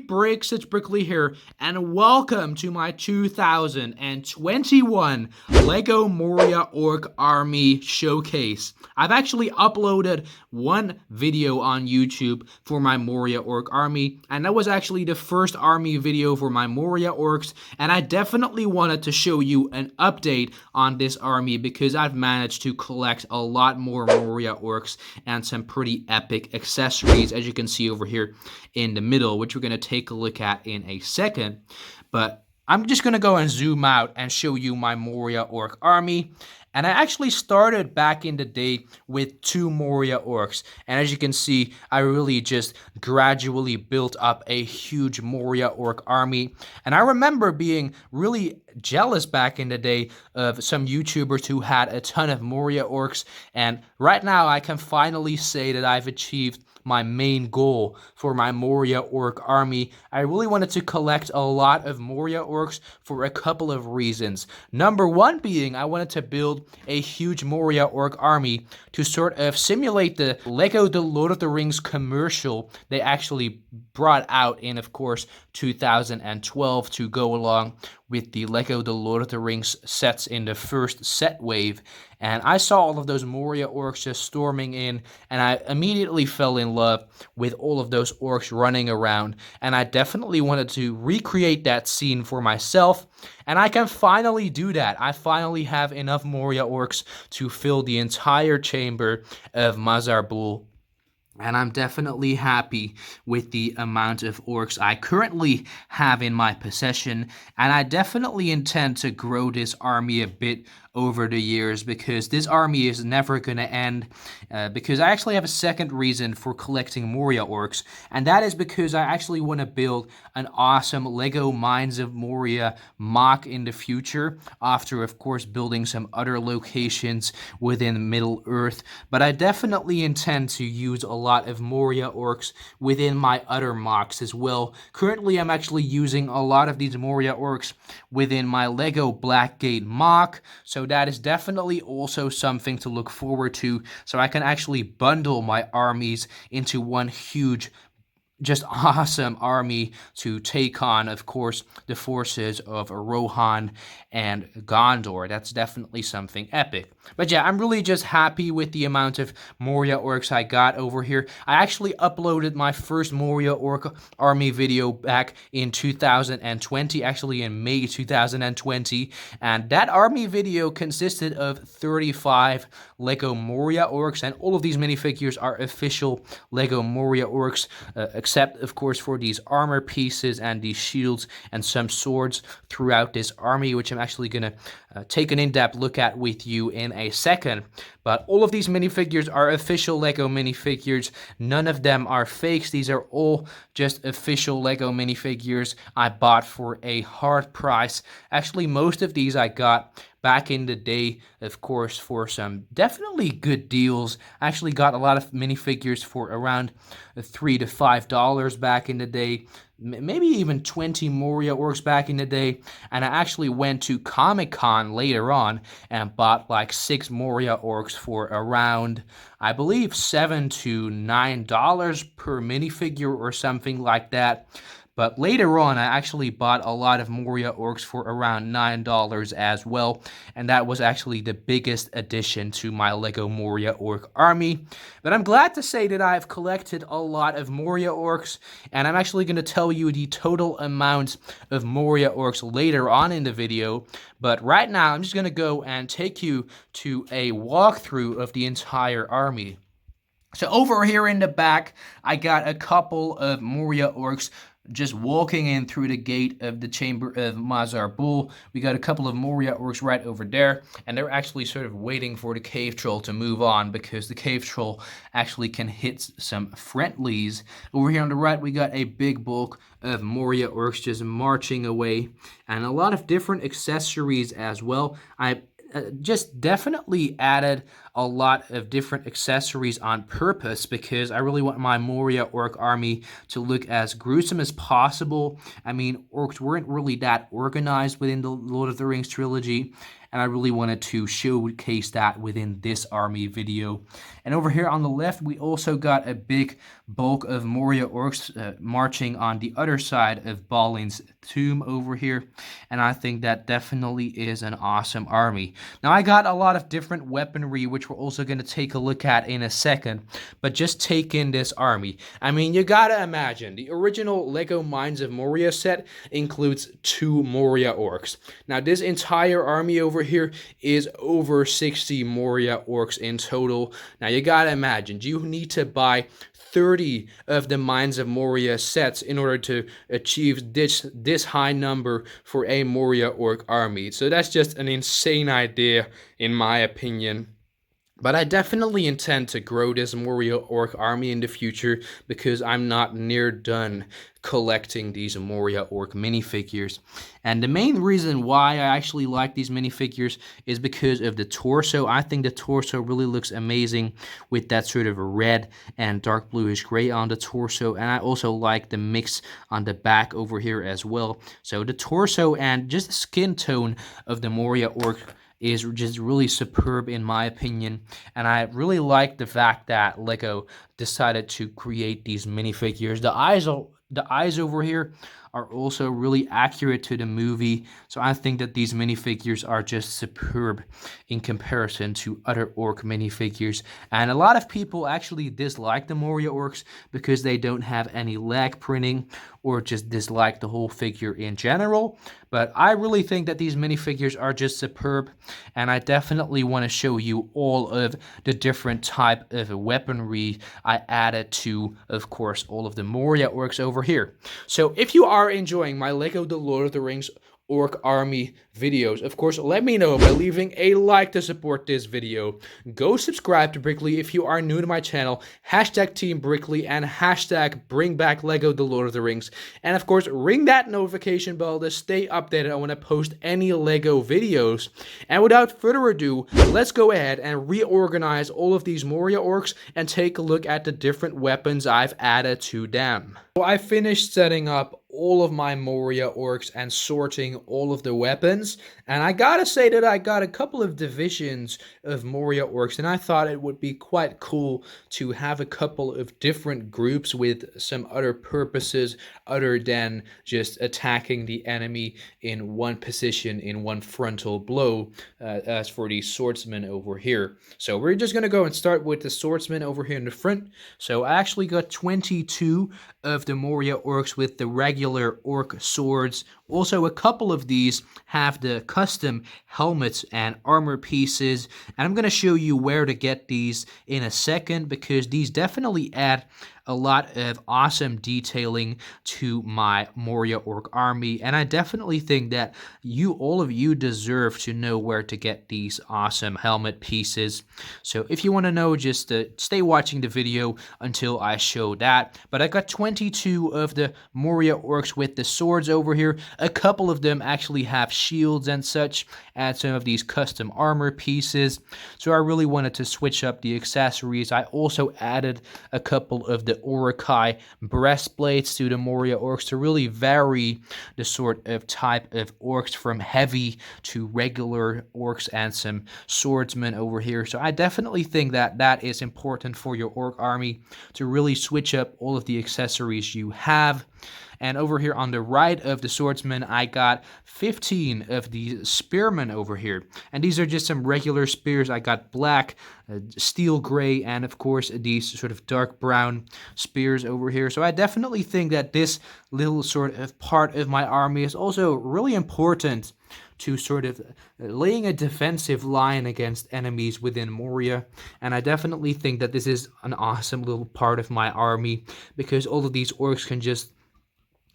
Bricks, it's Brickley here, and welcome to my 2021 LEGO Moria Orc Army Showcase. I've actually uploaded one video on YouTube for my Moria Orc Army, and that was actually the first army video for my Moria Orcs, and I definitely wanted to show you an update on this army because I've managed to collect a lot more Moria Orcs and some pretty epic accessories, as you can see over here in the middle, which we're going to take a look at in a second. But I'm just going to go and zoom out and show you my Moria Orc Army. And I actually started back in the day with 2 Moria Orcs. And as you can see, I really just gradually built up a huge Moria Orc Army. And I remember being really jealous back in the day of some YouTubers who had a ton of Moria Orcs. And right now I can finally say that I've achieved my main goal for my Moria Orc Army. I really wanted to collect a lot of Moria Orcs for a couple of reasons. Number one being I wanted to build a huge Moria Orc Army to sort of simulate the LEGO The Lord of the Rings commercial they actually brought out in, of course, 2012 to go along with the LEGO The Lord of the Rings sets in the first set wave. And I saw all of those Moria Orcs just storming in, and I immediately fell in love with all of those orcs running around. And I definitely wanted to recreate that scene for myself, and I can finally do that. I finally have enough Moria Orcs to fill the entire chamber of Mazar Bul. And I'm definitely happy with the amount of orcs I currently have in my possession. And I definitely intend to grow this army a bit over the years because this army is never going to end. Because I actually have a second reason for collecting Moria Orcs. And that is because I actually want to build an awesome LEGO Mines of Moria mock in the future. After, of course, building some other locations within Middle Earth. But I definitely intend to use a lot of Moria Orcs within my other mocks as well. Currently, I'm actually using a lot of these Moria Orcs within my LEGO Blackgate mock, so that is definitely also something to look forward to, so I can actually bundle my armies into one huge just awesome army to take on, of course, the forces of Rohan and Gondor. That's definitely something epic. But yeah, I'm really just happy with the amount of Moria Orcs I got over here. I actually uploaded my first Moria Orc Army video back in 2020, actually in May 2020, and that army video consisted of 35 LEGO Moria Orcs, and all of these minifigures are official LEGO Moria Orcs, except, of course, for these armor pieces and these shields and some swords throughout this army, which I'm actually going to take an in-depth look at with you in a second. But all of these minifigures are official LEGO minifigures. None of them are fakes. These are all just official LEGO minifigures I bought for a hard price. Actually, most of these I got back in the day, of course, for some definitely good deals. I actually got a lot of minifigures for around $3 to $5 back in the day. Maybe even 20 Moria Orcs back in the day. And I actually went to Comic-Con later on and bought like 6 Moria Orcs for around, I believe, $7 to $9 per minifigure or something like that. But later on, I actually bought a lot of Moria Orcs for around $9 as well. And that was actually the biggest addition to my LEGO Moria Orc Army. But I'm glad to say that I've collected a lot of Moria Orcs. And I'm actually going to tell you the total amount of Moria Orcs later on in the video. But right now, I'm just going to go and take you to a walkthrough of the entire army. So over here in the back, I got a couple of Moria Orcs just walking in through the gate of the chamber of Mazar Bul. We got a couple of Moria Orcs right over there, and they're actually sort of waiting for the cave troll to move on because the cave troll actually can hit some friendlies. Over here on the right, we got a big bulk of Moria Orcs just marching away, and a lot of different accessories as well. I just definitely added a lot of different accessories on purpose because I really want my Moria Orc Army to look as gruesome as possible. I mean, orcs weren't really that organized within the Lord of the Rings trilogy, and I really wanted to showcase that within this army video. And over here on the left, we also got a big bulk of Moria orcs marching on the other side of Balin's tomb over here, and I think that definitely is an awesome army. Now, I got a lot of different weaponry, which we're also going to take a look at in a second, but just take in this army. I mean, you gotta imagine, the original LEGO Mines of Moria set includes 2 Moria orcs. Now, this entire army over here is over 60 Moria orcs in total. Now, you gotta imagine, you need to buy 30 of the Mines of Moria sets in order to achieve this high number for a Moria Orc army. So that's just an insane idea, in my opinion. But I definitely intend to grow this Moria Orc army in the future, because I'm not near done collecting these Moria Orc minifigures. And the main reason why I actually like these minifigures is because of the torso. I think the torso really looks amazing with that sort of red and dark bluish gray on the torso. And I also like the mix on the back over here as well. So the torso and just the skin tone of the Moria Orc is just really superb in my opinion, and I really like the fact that LEGO decided to create these minifigures. The eyes over here are also really accurate to the movie, so I think that these minifigures are just superb in comparison to other orc minifigures. And a lot of people actually dislike the Moria orcs because they don't have any leg printing, or just dislike the whole figure in general. But I really think that these minifigures are just superb, and I definitely want to show you all of the different type of weaponry I added to, of course, all of the Moria orcs over here. So if you are enjoying my LEGO The Lord of the Rings Orc Army videos, of course, let me know by leaving a like to support this video. Go subscribe to Brickley if you are new to my channel, hashtag Team Brickley, and hashtag Bring Back LEGO The Lord of the Rings. And of course, ring that notification bell to stay updated on when I post any LEGO videos. And without further ado, let's go ahead and reorganize all of these Moria orcs and take a look at the different weapons I've added to them. So I finished setting up all of my Moria orcs and sorting all of the weapons, and I gotta say that I got a couple of divisions of Moria orcs, and I thought it would be quite cool to have a couple of different groups with some other purposes other than just attacking the enemy in one position in one frontal blow, as for the swordsman over here. So we're just gonna go and start with the swordsman over here in the front. So I actually got 22 of the Moria orcs with the regular orc swords. Also, a couple of these have the custom helmets and armor pieces, and I'm going to show you where to get these in a second, because these definitely add a lot of awesome detailing to my Moria Orc army, and I definitely think that all of you deserve to know where to get these awesome helmet pieces. So if you want to know, just stay watching the video until I show that. But I got 22 of the Moria orcs with the swords over here. A couple of them actually have shields and such, and some of these custom armor pieces. So I really wanted to switch up the accessories. I also added a couple of the Orcai breastplates to the Moria orcs to really vary the sort of type of orcs from heavy to regular orcs, and some swordsmen over here. So I definitely think that that is important for your orc army, to really switch up all of the accessories you have. And over here on the right of the swordsman, I got 15 of the spearmen over here. And these are just some regular spears. I got black, steel gray, and of course these sort of dark brown spears over here. So I definitely think that this little sort of part of my army is also really important to sort of laying a defensive line against enemies within Moria. And I definitely think that this is an awesome little part of my army, because all of these orcs can just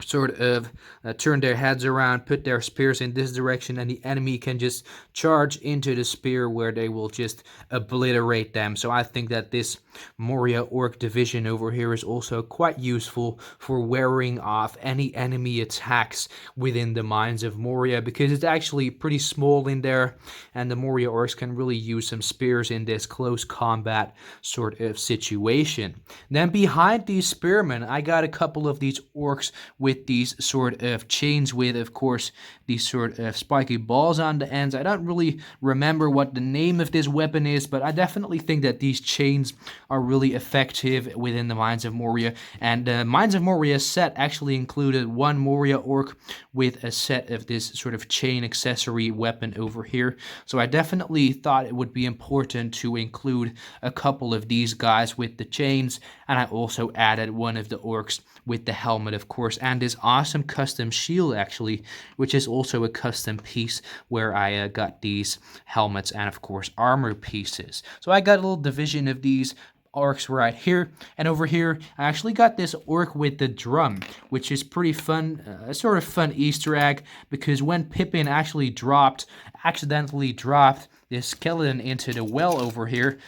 sort of turn their heads around, put their spears in this direction, and the enemy can just charge into the spear where they will just obliterate them. So I think that this Moria Orc division over here is also quite useful for wearing off any enemy attacks within the Mines of Moria, because it's actually pretty small in there, and the Moria Orcs can really use some spears in this close combat sort of situation. Then behind these spearmen, I got a couple of these orcs with with these sort of chains with, of course, these sort of spiky balls on the ends. I don't really remember what the name of this weapon is, but I definitely think that these chains are really effective within the Mines of Moria. And the Mines of Moria set actually included one Moria Orc with a set of this sort of chain accessory weapon over here. So I definitely thought it would be important to include a couple of these guys with the chains, and I also added one of the orcs with the helmet, of course, and this awesome custom shield actually, which is also a custom piece where I got these helmets and of course armor pieces. So I got a little division of these orcs right here, and over here I actually got this orc with the drum, which is pretty fun, a sort of fun Easter egg, because when Pippin actually accidentally dropped this skeleton into the well over here,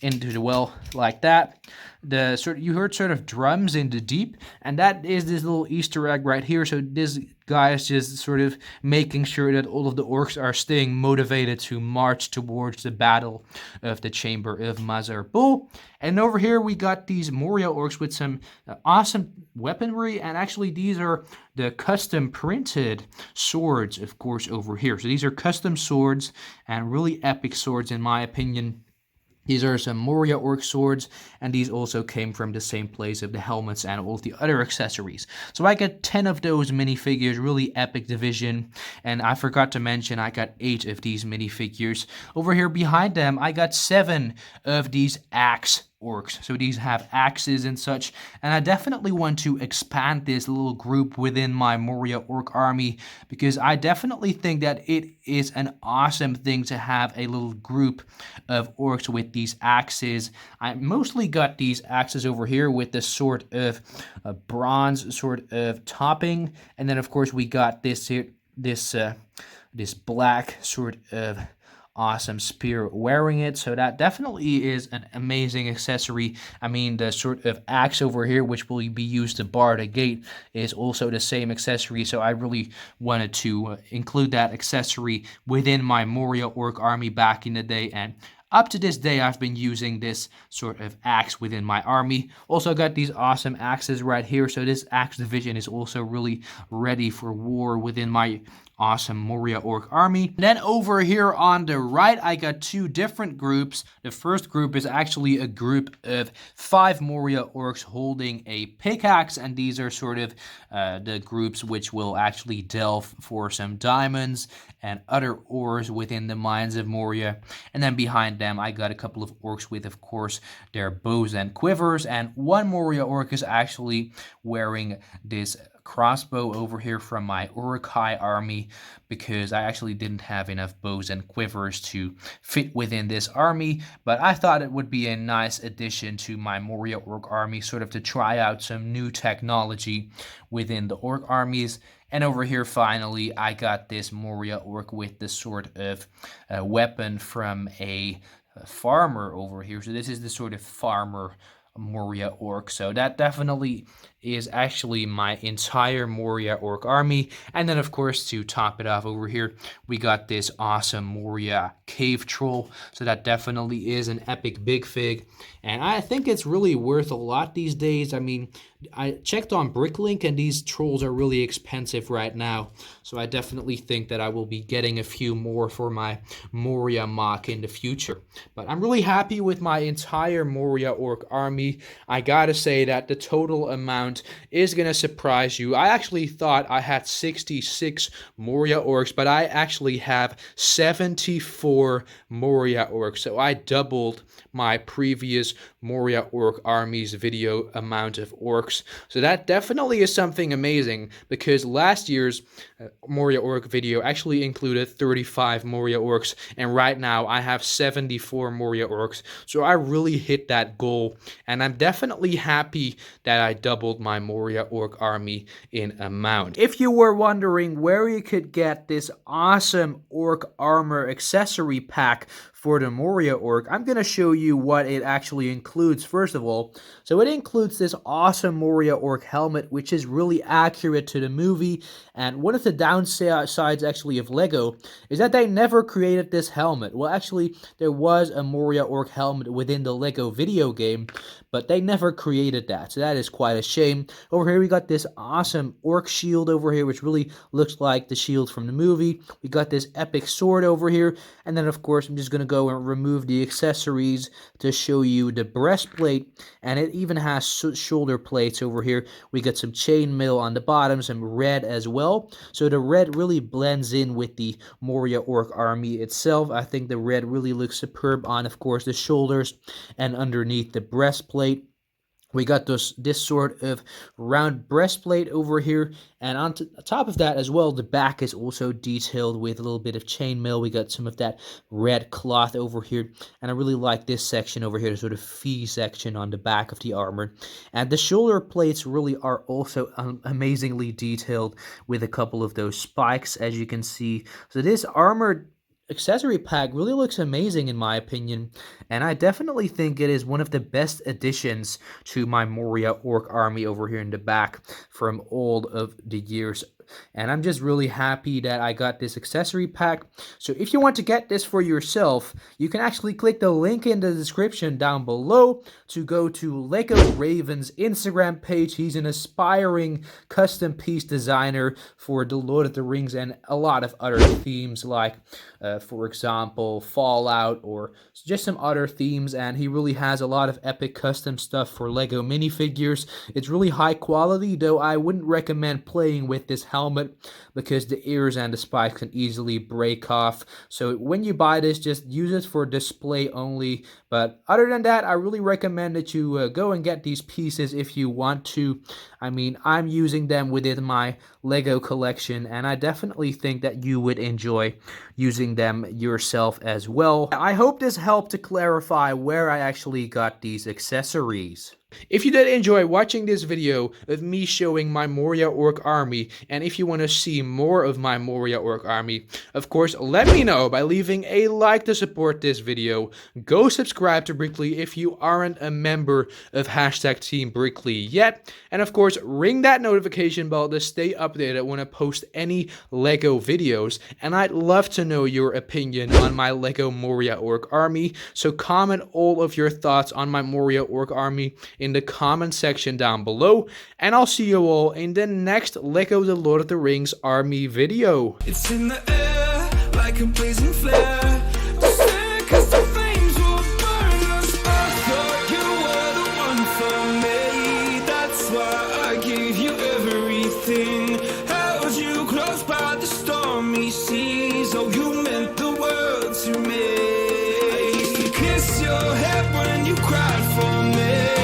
into the well like that, you heard sort of drums in the deep, and that is this little Easter egg right here. So this guy is just sort of making sure that all of the orcs are staying motivated to march towards the battle of the Chamber of Mazarbul. And over here we got these Moria orcs with some awesome weaponry, and actually these are the custom printed swords, of course, over here. So these are custom swords, and really epic swords in my opinion. These are some Moria Orc swords, and these also came from the same place of the helmets and all the other accessories. So I got 10 of those minifigures, really epic division, and I forgot to mention I got 8 of these minifigures. Over here behind them, I got 7 of these axe orcs. So these have axes and such, and I definitely want to expand this little group within my Moria Orc Army, because I definitely think that it is an awesome thing to have a little group of orcs with these axes. I mostly got these axes over here with this sort of bronze sort of topping, and then of course we got this here, this black sort of awesome spear wearing it. So that definitely is an amazing accessory. I mean, the sort of axe over here, which will be used to bar the gate, is also the same accessory. So I really wanted to include that accessory within my Moria Orc Army back in the day, and up to this day, I've been using this sort of axe within my army. Also got these awesome axes right here. So this axe division is also really ready for war within my awesome Moria Orc Army. Then over here on the right, I got 2 different groups. The first group is actually a group of 5 Moria Orcs holding a pickaxe, and these are sort of the groups which will actually delve for some diamonds and other ores within the Mines of Moria. And then behind them, I got a couple of orcs with, of course, their bows and quivers, and one Moria orc is actually wearing this crossbow over here from my Urukai army, because I actually didn't have enough bows and quivers to fit within this army, but I thought it would be a nice addition to my Moria Orc Army, sort of to try out some new technology within the Orc armies. And over here, finally, I got this Moria Orc with the sort of weapon from a farmer over here. So this is the sort of farmer Moria Orc. So that definitely is actually my entire Moria Orc Army. And then, of course, to top it off over here, we got this awesome Moria Cave Troll. So that definitely is an epic big fig, and I think it's really worth a lot these days. I mean, I checked on Bricklink, and these trolls are really expensive right now. So I definitely think that I will be getting a few more for my Moria mock in the future. But I'm really happy with my entire Moria Orc Army. I gotta say that the total amount is gonna surprise you. I actually thought I had 66 Moria Orcs, but I actually have 74 Moria Orcs. So I doubled my previous Moria Orc Army's video amount of orcs. So that definitely is something amazing, because last year's Moria Orc video actually included 35 Moria Orcs, and right now I have 74 Moria Orcs. So I really hit that goal, and I'm definitely happy that I doubled my Moria Orc Army in amount. If you were wondering where you could get this awesome orc armor accessory pack for the Moria Orc, I'm going to show you what it actually includes first of all. So it includes this awesome Moria Orc helmet, which is really accurate to the movie. And one of the downsides actually of LEGO is that they never created this helmet. Well, actually, there was a Moria Orc helmet within the LEGO video game, but they never created that. So that is quite a shame. Over here, we got this awesome orc shield over here, which really looks like the shield from the movie. We got this epic sword over here. And then, of course, I'm just going to go and remove the accessories to show you the breastplate. And it even has shoulder plates over here. We got some chainmail on the bottom, some red as well. So the red really blends in with the Moria Orc Army itself. I think the red really looks superb on, of course, the shoulders and underneath the breastplate. We got this sort of round breastplate over here, and on top of that as well, the back is also detailed with a little bit of chainmail. We got some of that red cloth over here, and I really like this section over here, the sort of V section on the back of the armor. And the shoulder plates really are also amazingly detailed with a couple of those spikes, as you can see. So this armored accessory pack really looks amazing in my opinion, and I definitely think it is one of the best additions to my Moria Orc Army over here in the back from all of the years. And I'm just really happy that I got this accessory pack. So if you want to get this for yourself, you can actually click the link in the description down below to go to LEGO Raven's Instagram page. He's an aspiring custom piece designer for the Lord of the Rings and a lot of other themes like, for example, Fallout or just some other themes. And he really has a lot of epic custom stuff for LEGO minifigures. It's really high quality, though I wouldn't recommend playing with this helmet because the ears and the spikes can easily break off. So when you buy this, just use it for display only. But other than that, I really recommend that you go and get these pieces if you want to. I mean, I'm using them within my LEGO collection, and I definitely think that you would enjoy using them yourself as well. I hope this helped to clarify where I actually got these accessories. If you did enjoy watching this video of me showing my Moria Orc Army, and if you want to see more of my Moria Orc Army, of course, let me know by leaving a like to support this video. Go subscribe to Brickley if you aren't a member of #Team Brickley yet. And of course, ring that notification bell to stay updated when I post any LEGO videos. And I'd love to know your opinion on my LEGO Moria Orc Army. So comment all of your thoughts on my Moria Orc Army in the comment section down below, and I'll see you all in the next LEGO The Lord of the Rings Army video. It's in the air like a blazing flare.